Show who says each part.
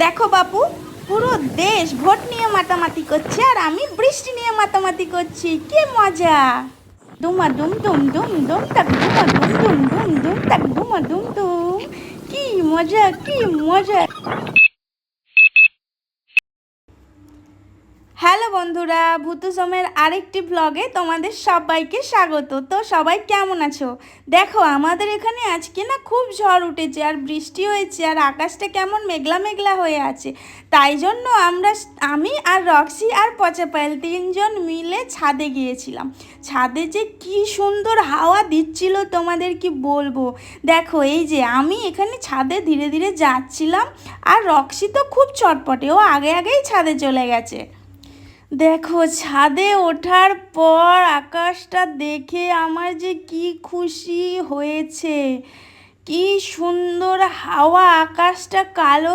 Speaker 1: দেখো বাপু, পুরো দেশ ভোট নিয়ে মাতামাতি করছে আর আমি বৃষ্টি নিয়ে মাতামাতি করছি। কি মজা! দুমা দুম দুম দুম দুম তাক দুমা দুম দুম দুম দুম তাক দুমা দুম দুম। কি মজা, কি মজা! হ্যালো বন্ধুরা, ভূতুসমের আরেকটি ব্লগে তোমাদের সবাইকে স্বাগত। তো সবাই কেমন আছো? দেখো, আমাদের এখানে আজকে না খুব ঝড় উঠেছে আর বৃষ্টি হয়েছে আর আকাশটা কেমন মেঘলা মেঘলা হয়ে আছে। তাই জন্য আমি আর রক্সি আর পচা পায়েল তিনজন মিলে ছাদে গিয়েছিলাম। ছাদে যে কি সুন্দর হাওয়া দিচ্ছিল তোমাদের কি বলবো। দেখো, এই যে আমি এখানে ছাদে ধীরে ধীরে যাচ্ছিলাম আর রক্সি তো খুব চটপটে, ও আগে আগেই ছাদে চলে গেছে। দেখো, ছাদে ওঠার পর আকাশটা দেখে আমার যে কি খুশি হয়েছে! কি সুন্দর হাওয়া, আকাশটা কালো